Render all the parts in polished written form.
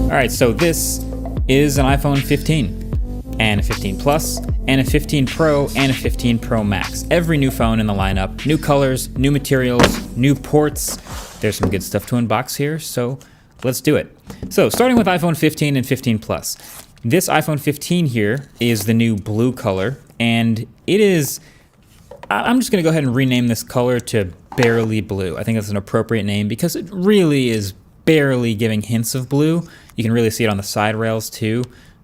All right, so this is an iPhone 15 and a 15 Plus and a 15 Pro and a 15 Pro Max. Every new phone in the lineup, new colors, new materials, new ports. There's some good stuff to unbox here, so let's do it. So starting with iPhone 15 and 15 Plus. This iPhone 15 here is the new blue color, and it is, I'm just gonna go ahead and rename this color to Barely Blue. I think that's an appropriate name because it really is barely giving hints of blue. You can really see it on the side rails too,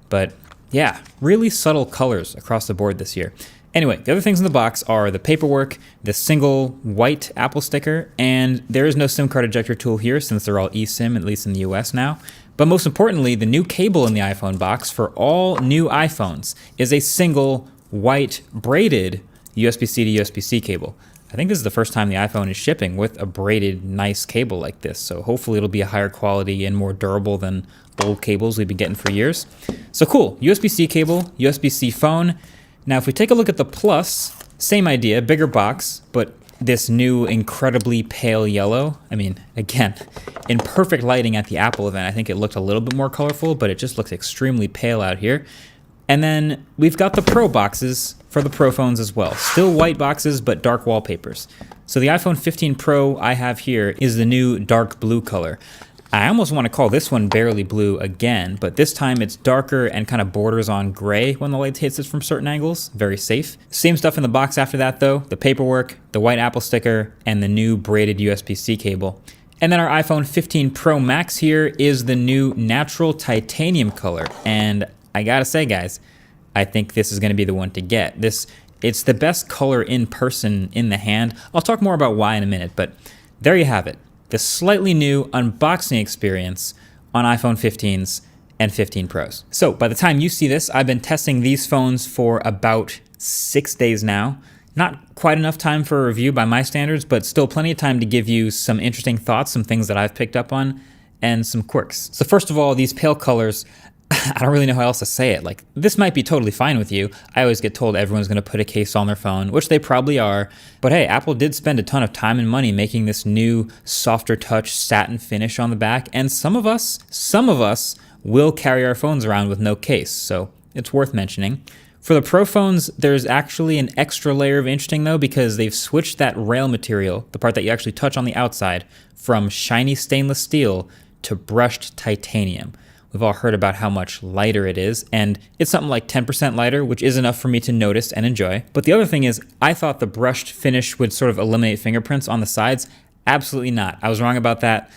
but yeah, really subtle colors across the board this year. Anyway, the other things in the box are the paperwork, the single white Apple sticker, and there is no SIM card ejector tool here since they're all eSIM, at least in the US now. But most importantly, the new cable in the iPhone box for all new iPhones is a single white braided USB-C to USB-C cable. I think this is the first time the iPhone is shipping with a braided nice cable like this, so hopefully it'll be a higher quality and more durable than old cables we've been getting for years. So cool, USB-C cable, USB-C phone. Now if we take a look at the Plus, same idea, bigger box, but this new incredibly pale yellow. I mean, again, in perfect lighting at the Apple event, I think it looked a little bit more colorful, but it just looks extremely pale out here. And then we've got the Pro boxes for the Pro phones as well. Still white boxes, but dark wallpapers. So the iPhone 15 Pro I have here is the new dark blue color. I almost want to call this one Barely Blue again, but this time it's darker and kind of borders on gray when the light hits it from certain angles. Very safe. Same stuff in the box after that though. The paperwork, the white Apple sticker, and the new braided USB-C cable. And then our iPhone 15 Pro Max here is the new natural titanium color. And I gotta say, guys, I think this is gonna be the one to get. It's the best color in person in the hand. I'll talk more about why in a minute, but there you have it. The slightly new unboxing experience on iPhone 15s and 15 Pros. So by the time you see this, I've been testing these phones for about 6 days now. Not quite enough time for a review by my standards, but still plenty of time to give you some interesting thoughts, some things that I've picked up on, and some quirks. So first of all, these pale colors, I don't really know how else to say it. Like, this might be totally fine with you. I always get told everyone's gonna put a case on their phone, which they probably are. But hey, Apple did spend a ton of time and money making this new softer touch satin finish on the back. And some of us will carry our phones around with no case. So it's worth mentioning. For the Pro phones, there's actually an extra layer of interesting though, because they've switched that rail material, the part that you actually touch on the outside, from shiny stainless steel to brushed titanium. We've all heard about how much lighter it is, and it's something like 10% lighter, which is enough for me to notice and enjoy. But the other thing is, I thought the brushed finish would sort of eliminate fingerprints on the sides. Absolutely not. I was wrong about that.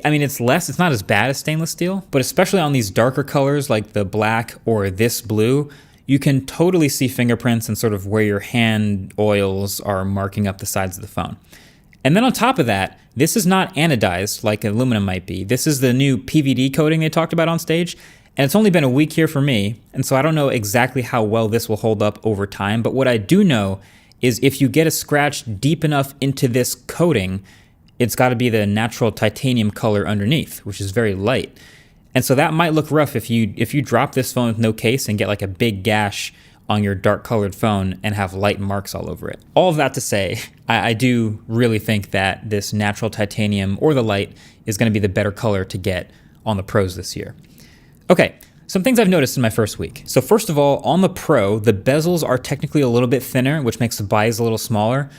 I mean, it's not as bad as stainless steel, but especially on these darker colors like the black or this blue, you can totally see fingerprints and sort of where your hand oils are marking up the sides of the phone. And then on top of that, this is not anodized like aluminum might be. This is the new PVD coating they talked about on stage, and it's only been a week here for me, and so I don't know exactly how well this will hold up over time, but what I do know is if you get a scratch deep enough into this coating, it's got to be the natural titanium color underneath, which is very light. And so that might look rough if you drop this phone with no case and get like a big gash on your dark colored phone and have light marks all over it. All of that to say, I do really think that this natural titanium or the light is gonna be the better color to get on the Pros this year. Okay, some things I've noticed in my first week. So first of all, on the Pro, the bezels are technically a little bit thinner, which makes the bias a little smaller,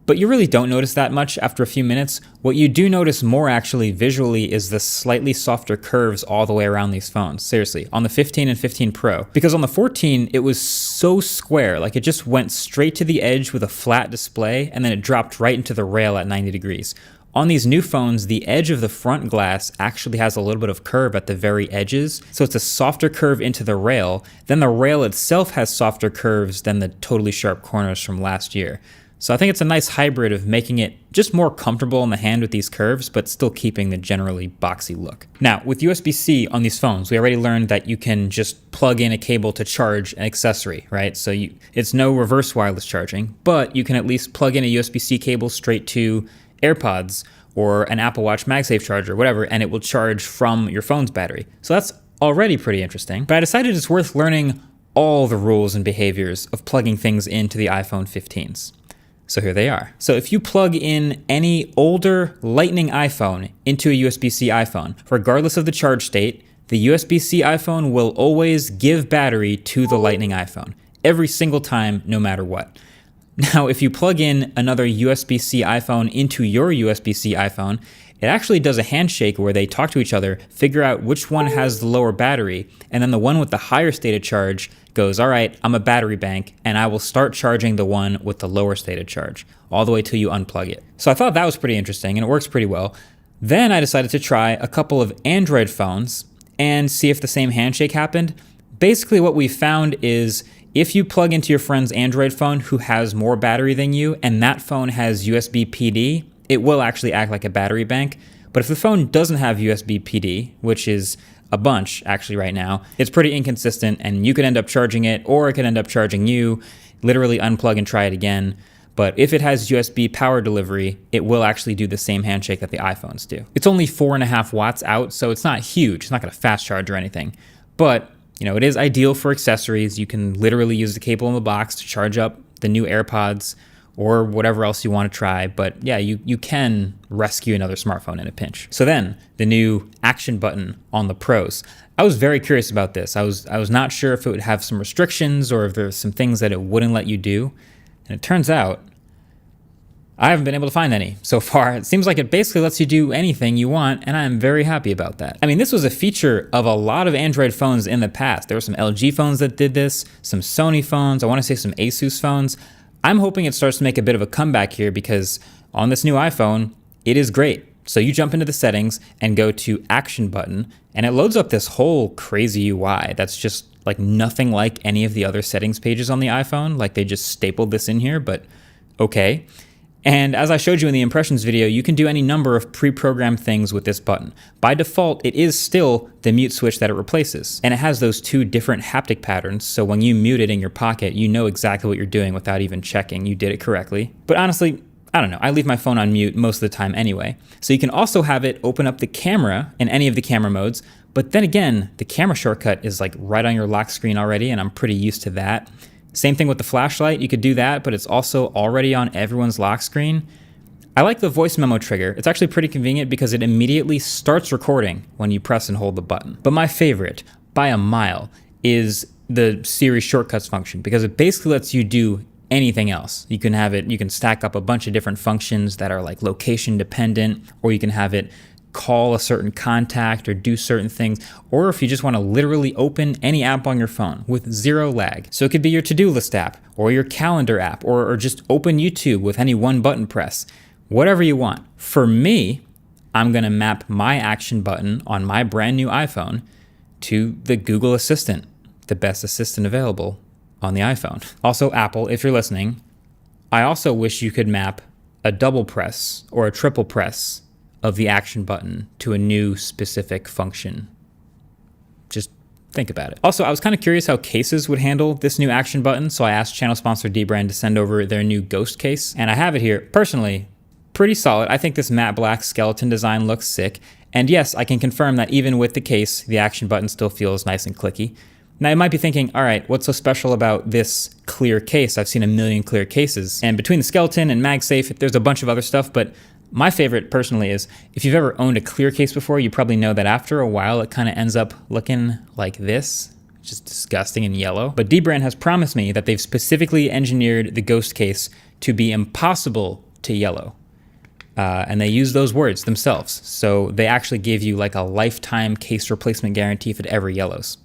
but you really don't notice that much after a few minutes. What you do notice more actually visually is the slightly softer curves all the way around these phones. Seriously, on the 15 and 15 Pro. Because on the 14, it was so square, like it just went straight to the edge with a flat display, and then it dropped right into the rail at 90 degrees. On these new phones, the edge of the front glass actually has a little bit of curve at the very edges, so it's a softer curve into the rail. Then the rail itself has softer curves than the totally sharp corners from last year. So I think it's a nice hybrid of making it just more comfortable in the hand with these curves, but still keeping the generally boxy look. Now, with USB-C on these phones, we already learned that you can just plug in a cable to charge an accessory, right? So it's no reverse wireless charging, but you can at least plug in a USB-C cable straight to AirPods or an Apple Watch MagSafe charger, whatever, and it will charge from your phone's battery. So that's already pretty interesting. But I decided it's worth learning all the rules and behaviors of plugging things into the iPhone 15s. So here they are. So if you plug in any older Lightning iPhone into a USB-C iPhone, regardless of the charge state, the USB-C iPhone will always give battery to the Lightning iPhone. Every single time, no matter what. Now, if you plug in another USB-C iPhone into your USB-C iPhone, it actually does a handshake where they talk to each other, figure out which one has the lower battery, and then the one with the higher state of charge goes, all right, I'm a battery bank, and I will start charging the one with the lower state of charge, all the way till you unplug it. So I thought that was pretty interesting, and it works pretty well. Then I decided to try a couple of Android phones and see if the same handshake happened. Basically what we found is if you plug into your friend's Android phone who has more battery than you, and that phone has USB PD, it will actually act like a battery bank. But if the phone doesn't have USB PD, which is a bunch actually right now, it's pretty inconsistent, and you could end up charging it, or it could end up charging you. Literally unplug and try it again. But if it has USB power delivery, it will actually do the same handshake that the iPhones do. It's only 4.5 watts out, so it's not huge. It's not gonna fast charge or anything. But it is ideal for accessories. You can literally use the cable in the box to charge up the new AirPods or whatever else you want to try. But yeah, you can rescue another smartphone in a pinch. So then the new action button on the Pros. I was very curious about this. I was not sure if it would have some restrictions or if there's some things that it wouldn't let you do. And it turns out I haven't been able to find any so far. It seems like it basically lets you do anything you want, and I'm very happy about that. I mean, this was a feature of a lot of Android phones in the past. There were some LG phones that did this, some Sony phones, I want to say some Asus phones. I'm hoping it starts to make a bit of a comeback here because on this new iPhone, it is great. So you jump into the settings and go to Action Button, and it loads up this whole crazy UI that's just like nothing like any of the other settings pages on the iPhone. Like they just stapled this in here, but okay. And as I showed you in the impressions video, you can do any number of pre-programmed things with this button. By default, it is still the mute switch that it replaces. And it has those two different haptic patterns, so when you mute it in your pocket, you know exactly what you're doing without even checking you did it correctly. But honestly, I don't know, I leave my phone on mute most of the time anyway. So you can also have it open up the camera in any of the camera modes, but then again, the camera shortcut is like right on your lock screen already, and I'm pretty used to that. Same thing with the flashlight, you could do that, but it's also already on everyone's lock screen. I like the voice memo trigger. It's actually pretty convenient because it immediately starts recording when you press and hold the button. But my favorite, by a mile, is the Siri shortcuts function because it basically lets you do anything else. You can stack up a bunch of different functions that are like location dependent, or you can have it call a certain contact or do certain things, or if you just want to literally open any app on your phone with zero lag. So it could be your to-do list app or your calendar app or just open YouTube with any one button press, whatever you want. For me, I'm going to map my action button on my brand new iPhone to the Google Assistant, the best assistant available on the iPhone. Also, Apple, if you're listening, I also wish you could map a double press or a triple press of the action button to a new specific function. Just think about it. Also, I was kind of curious how cases would handle this new action button, so I asked channel sponsor Dbrand to send over their new Ghost case, and I have it here. Personally, pretty solid. I think this matte black skeleton design looks sick, and yes, I can confirm that even with the case, the action button still feels nice and clicky. Now you might be thinking, all right, what's so special about this clear case? I've seen a million clear cases, and between the skeleton and MagSafe, there's a bunch of other stuff, but my favorite personally is, if you've ever owned a clear case before, you probably know that after a while it kind of ends up looking like this, just disgusting and yellow. But Dbrand has promised me that they've specifically engineered the Ghost case to be impossible to yellow. And they use those words themselves. So they actually give you like a lifetime case replacement guarantee if it ever yellows.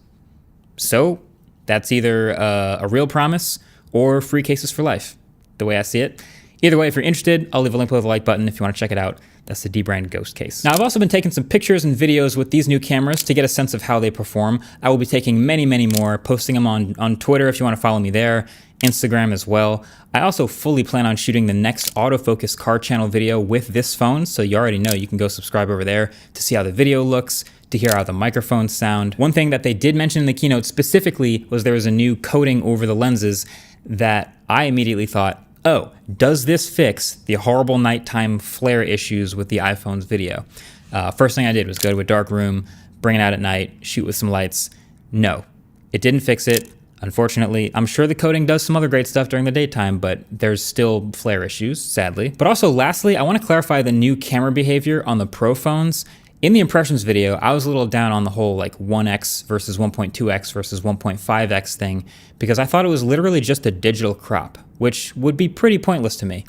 So that's either a real promise or free cases for life, the way I see it. Either way, if you're interested, I'll leave a link below the like button if you want to check it out. That's the Dbrand Ghost case. Now, I've also been taking some pictures and videos with these new cameras to get a sense of how they perform. I will be taking many, many more, posting them on Twitter if you want to follow me there, Instagram as well. I also fully plan on shooting the next autofocus car channel video with this phone, so you already know you can go subscribe over there to see how the video looks, to hear how the microphones sound. One thing that they did mention in the keynote specifically was there was a new coating over the lenses that I immediately thought, oh, does this fix the horrible nighttime flare issues with the iPhone's video? First thing I did was go to a dark room, bring it out at night, shoot with some lights. No, it didn't fix it. Unfortunately, I'm sure the coating does some other great stuff during the daytime, but there's still flare issues, sadly. But also, lastly, I want to clarify the new camera behavior on the Pro phones. In the impressions video, I was a little down on the whole like 1x versus 1.2x versus 1.5x thing because I thought it was literally just a digital crop, which would be pretty pointless to me.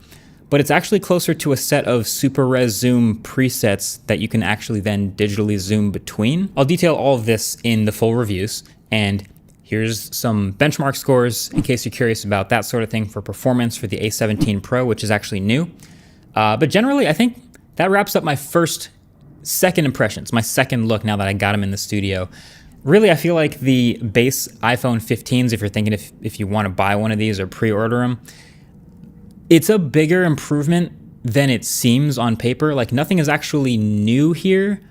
But it's actually closer to a set of super res zoom presets that you can actually then digitally zoom between. I'll detail all of this in the full reviews, and here's some benchmark scores in case you're curious about that sort of thing for performance for the A17 Pro, which is actually new. But generally, I think that wraps up my second impressions, my second look now that I got them in the studio. Really, I feel like the base iPhone 15s, if you're thinking if you want to buy one of these or pre-order them, it's a bigger improvement than it seems on paper. Like, nothing is actually new here,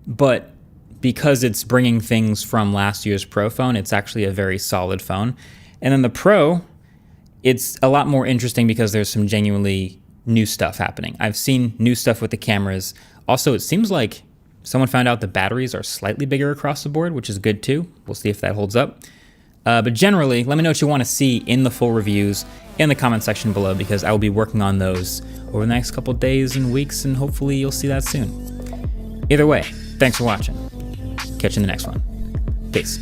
but because it's bringing things from last year's Pro phone, it's actually a very solid phone. And then the Pro, it's a lot more interesting because there's some genuinely new stuff happening. I've seen new stuff with the cameras. Also, it seems like someone found out the batteries are slightly bigger across the board, which is good too. We'll see if that holds up. But generally, let me know what you want to see in the full reviews in the comment section below, because I will be working on those over the next couple days and weeks, and hopefully you'll see that soon. Either way, thanks for watching. Catch you in the next one. Peace.